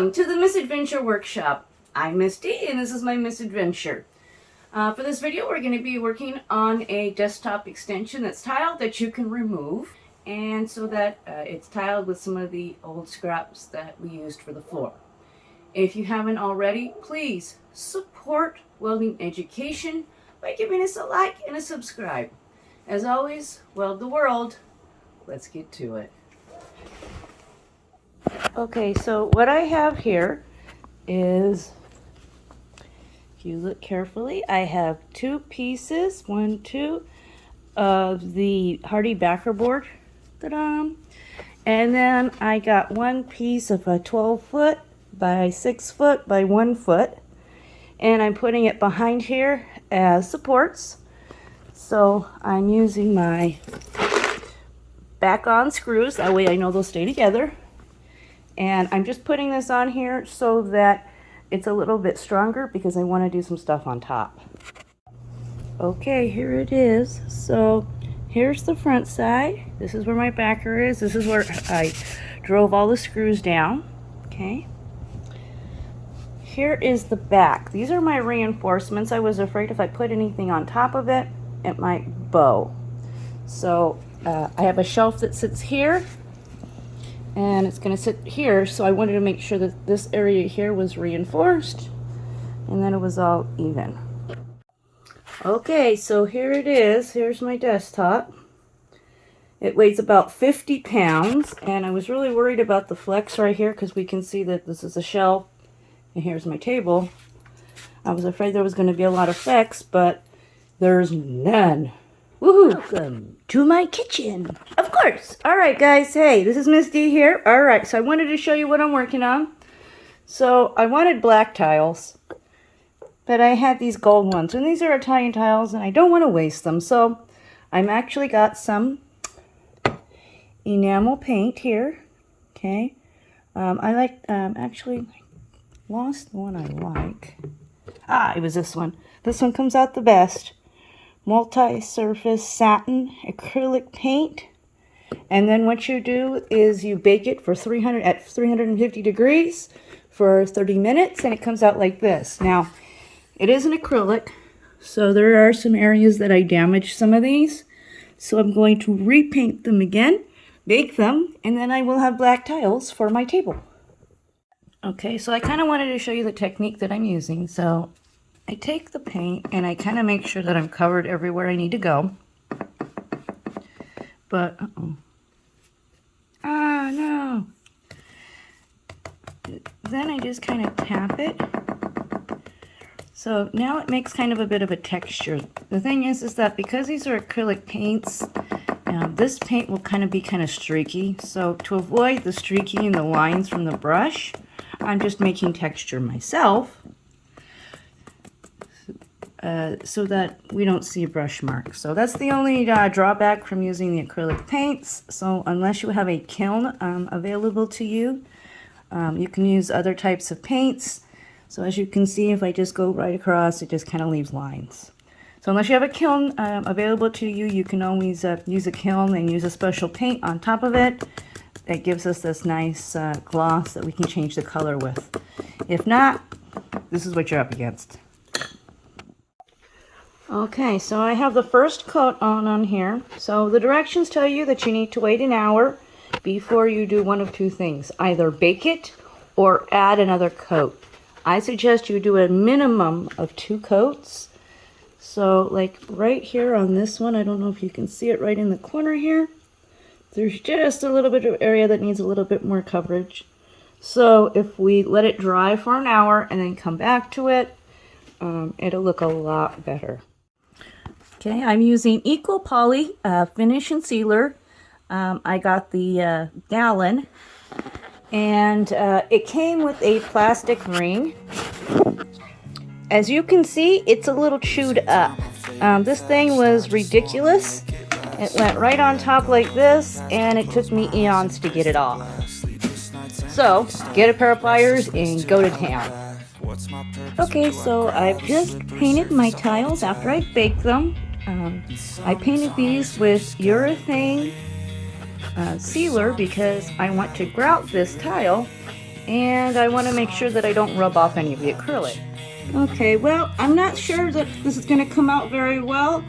Welcome to the Misadventure Workshop. I'm Miss D and this is my misadventure. For this video we're going to be working on a desktop extension that's tiled that you can remove, and so that it's tiled with some of the old scraps that we used for the floor. If you haven't already, please support welding education by giving us a like and a subscribe. As always, weld the world. Let's get to it. Okay, so what I have here is, if you look carefully, I have two pieces, of the Hardy backer board. Ta-da! And then I got one piece of a 12-foot by 6-foot by 1 foot, and I'm putting it behind here as supports. So I'm using my back-on screws, that way I know they'll stay together. And I'm just putting this on here so that it's a little bit stronger because I want to do some stuff on top. Okay, here it is. So here's the front side. This is where my backer is. This is where I drove all the screws down. Okay. Here is the back. These are my reinforcements. I was afraid if I put anything on top of it, it might bow. So I have a shelf that sits here, and it's going to sit here, so I wanted to make sure that this area here was reinforced and then it was all even. Okay, so here it is. Here's my desktop. It weighs about 50 pounds, and I was really worried about the flex right here because we can see that this is a shelf and here's my table. I was afraid there was going to be a lot of flex, but there's none. Woohoo! Welcome to my kitchen. Of course. All right, guys. Hey, this is Miss D here. All right, so I wanted to show you what I'm working on. So I wanted black tiles, but I had these gold ones, and these are Italian tiles, and I don't want to waste them. So I'm actually got some enamel paint here. Okay. I like actually lost the one I like. It was this one. This one comes out the best. Multi-surface satin acrylic paint, and then what you do is you bake it for 350 degrees for 30 minutes, and it comes out like this. Now it is an acrylic, so there are some areas that I damaged some of these, so I'm going to repaint them again, bake them, and then I will have black tiles for my table. Okay, so I kind of wanted to show you the technique that I'm using. So I take the paint and I kind of make sure that I'm covered everywhere I need to go. But, no. Then I just kind of tap it. So now it makes kind of a bit of a texture. The thing is that because these are acrylic paints, this paint will kind of streaky. So to avoid the streaky and the lines from the brush, I'm just making texture myself. So that we don't see brush marks. So that's the only drawback from using the acrylic paints. So unless you have a kiln available to you, you can use other types of paints. So as you can see, if I just go right across, it just kind of leaves lines. So unless you have a kiln available to you, you can always use a kiln and use a special paint on top of it that gives us this nice gloss that we can change the color with. If not, this is what you're up against. Okay, so I have the first coat on here. So the directions tell you that you need to wait an hour before you do one of two things. Either bake it or add another coat. I suggest you do a minimum of 2 coats. So like right here on this one, I don't know if you can see it right in the corner here. There's just a little bit of area that needs a little bit more coverage. So if we let it dry for an hour and then come back to it, it'll look a lot better. Okay, I'm using Equal Poly finish and sealer. I got the gallon, and it came with a plastic ring. As you can see, it's a little chewed up. This thing was ridiculous. It went right on top like this, and it took me eons to get it off. So, get a pair of pliers and go to town. Okay, so I've just painted my tiles after I baked them. I painted these with urethane sealer because I want to grout this tile And I want to make sure that I don't rub off any of the acrylic. Okay, well, I'm not sure that this is going to come out very well.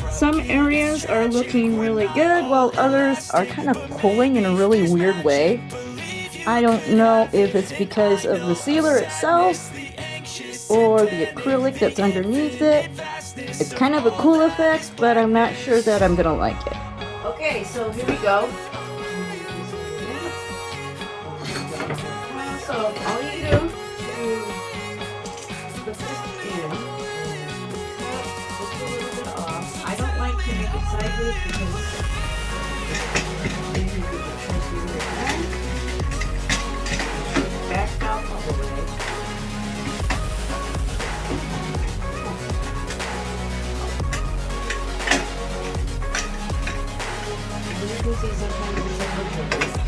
Some areas are looking really good, while others are kind of pulling in a really weird way. I don't know if it's because of the sealer itself or the acrylic that's underneath it. It's kind of a cool effect, but I'm not sure that I'm going to like it. Okay, so here we go. So all you do to put this in, just a little bit off. I don't like to make it sideways because back out all the way. You can see sometimes it's a little bit.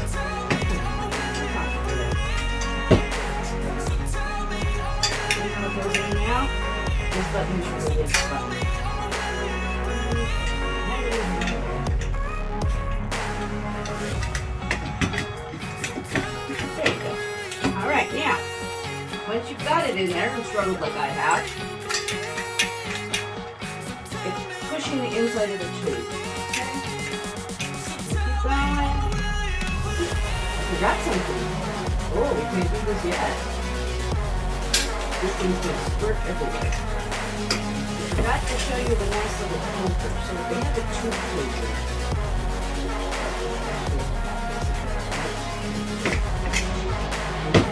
Now, just let me show you this button. There you go. Alright, now, once you've got it in there and struggled like I have, it's pushing the inside of the tube. Okay? Keep going. I forgot something. Oh, we can't do this yet. This thing's going to squirt everywhere. I forgot to show you the nice little filter. So they have a tube filter.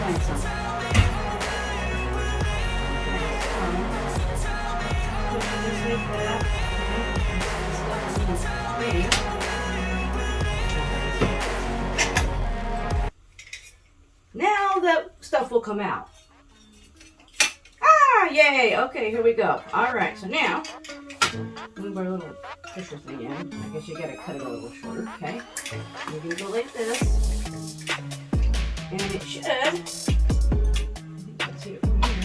Find some. Push this like that. Now that stuff will come out. Yay! Okay, here we go. Alright, so now, move our little pusher thing in. I guess you gotta cut it a little shorter, okay? We're gonna go like this. And it should, I think you can see it from here,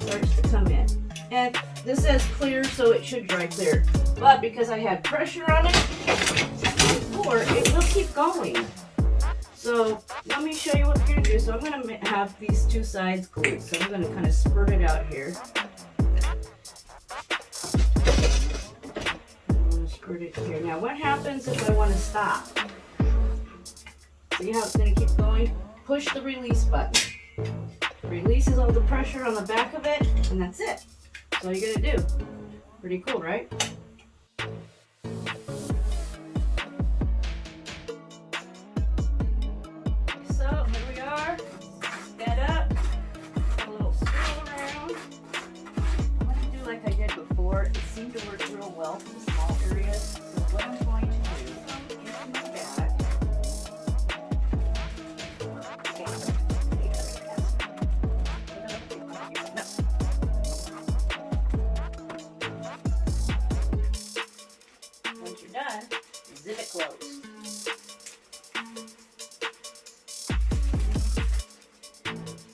starts to come in. And this says clear, so it should dry clear. But because I had pressure on it before, it will keep going. So let me show you what we're going to do. So I'm going to have these two sides glued. So I'm going to kind of spurt it out here. I'm going to spurt it here. Now what happens if I want to stop? See how it's going to keep going? Push the release button. It releases all the pressure on the back of it, and that's it. That's all you're going to do. Pretty cool, right? Zip it closed.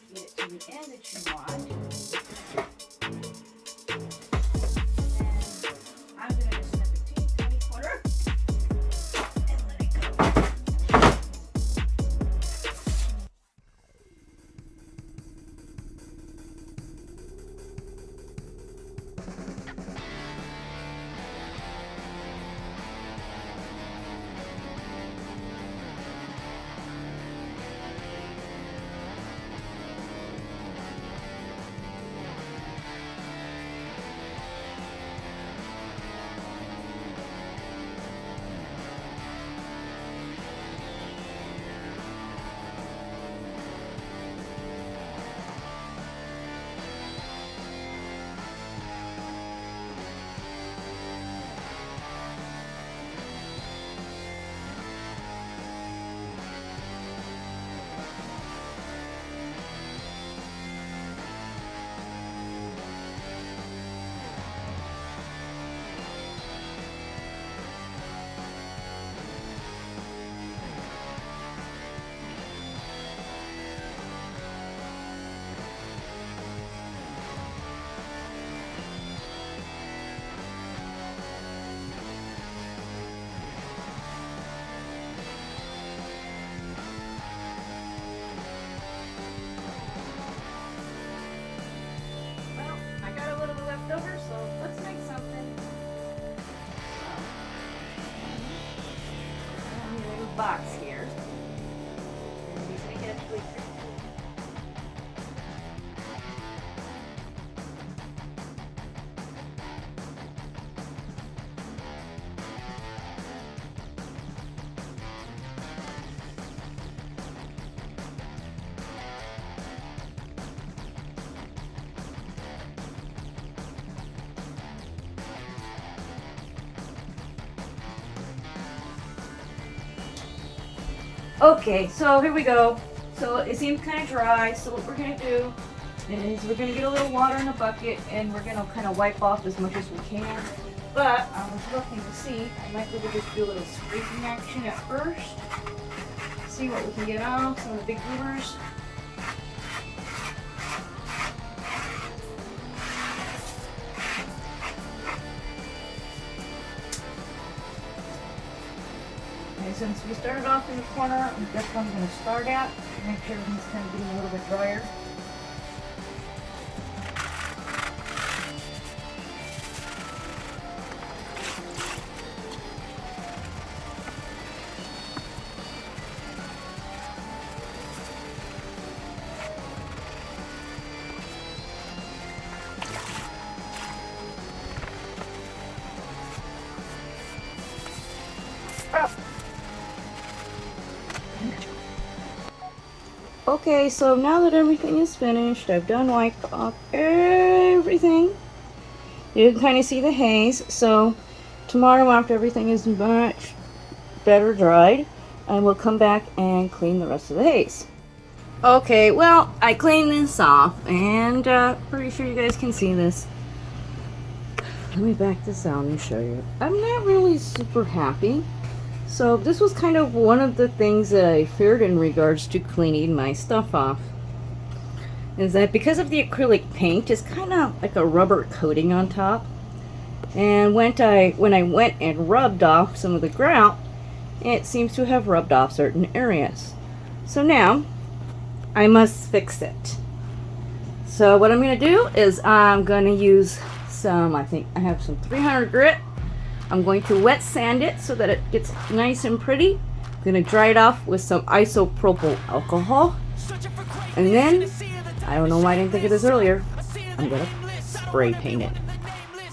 Get it to the end that you want. And I'm going to just snip a teeny tiny corner and let it go. box here. You can actually Okay, so here we go. So it seems kind of dry, so what we're going to do is we're going to get a little water in a bucket and we're going to kind of wipe off as much as we can. But I was looking to see, I might be able to just do a little scraping action at first. See what we can get off, some of the big goobers. Okay, since we started off in the corner, that's what I'm going to start at. Make sure everything's kind of getting a little bit drier. Okay, so now that everything is finished, I've done wiped off everything. You can kind of see the haze, so tomorrow after everything is much better dried, I will come back and clean the rest of the haze. Okay, well, I cleaned this off, and pretty sure you guys can see this. Let me back this out and show you. I'm not really super happy. So this was kind of one of the things that I feared in regards to cleaning my stuff off. Is that because of the acrylic paint, it's kind of like a rubber coating on top. And when I went and rubbed off some of the grout, it seems to have rubbed off certain areas. So now, I must fix it. So what I'm going to do is I'm going to use some, I think I have some 300 grit. I'm going to wet sand it so that it gets nice and pretty. I'm going to dry it off with some isopropyl alcohol. And then, I don't know why I didn't think of this earlier, I'm going to spray paint it.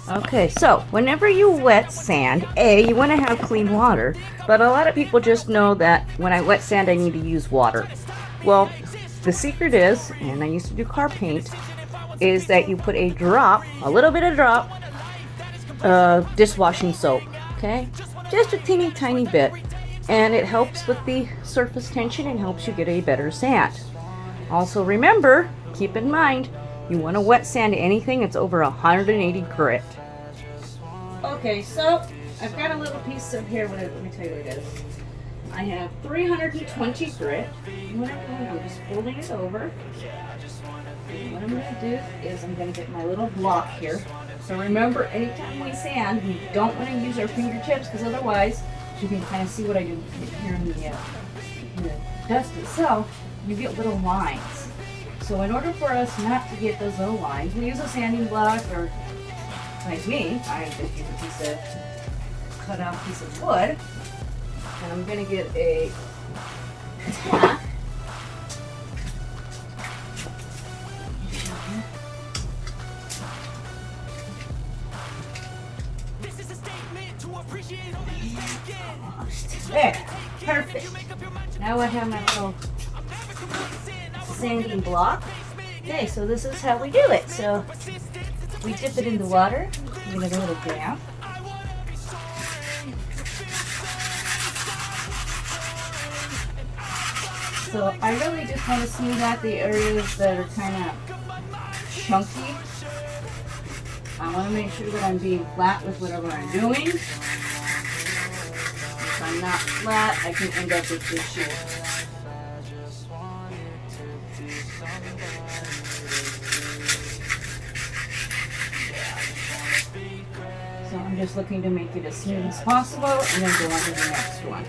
Okay, so whenever you wet sand, you want to have clean water. But a lot of people just know that when I wet sand, I need to use water. Well, the secret is, and I used to do car paint, is that you put a little bit of drop, dishwashing soap, okay? Just a teeny tiny bit. And it helps with the surface tension and helps you get a better sand. Also remember, keep in mind, you want to wet sand anything that's over 180 grit. Okay, so I've got a little piece of here, let me tell you what it is. I have 320 grit. What I'm doing, I'm just folding it over. And what I'm going to do is I'm going to get my little block here. So remember, anytime we sand, we don't want to use our fingertips because otherwise, you can kind of see what I do here in the dust itself, you get little lines. So in order for us not to get those little lines, we use a sanding block, or like me, I just use a cut out piece of wood. And I'm going to get a tack. There, perfect. Now I have my little sanding block. Okay, so this is how we do it. So we dip it in the water, give it a little damp. So I really just want to smooth out the areas that are kind of chunky. I want to make sure that I'm being flat with whatever I'm doing. If I'm not flat, I can end up with this shape. So I'm just looking to make it as smooth as possible and then go on to the next one.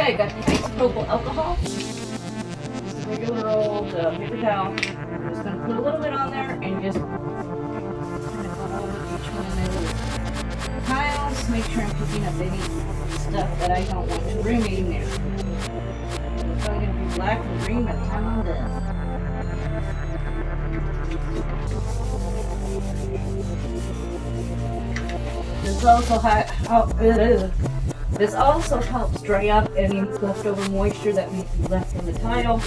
Okay, I got the isopropyl alcohol. This is regular old paper towel. I'm just going to put a little bit on there and just kind of go over each one of my little tiles. Make sure I'm picking up any stuff that I don't want to remain there. It's only going to be black and green by the time I'm done. This also helps dry up any leftover moisture that may be left in the tile.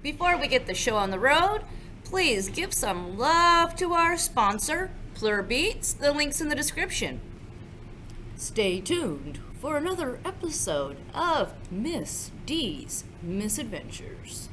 Before we get the show on the road, please give some love to our sponsor, Plur Beats. The link's in the description. Stay tuned for another episode of Miss D's MisAdventures.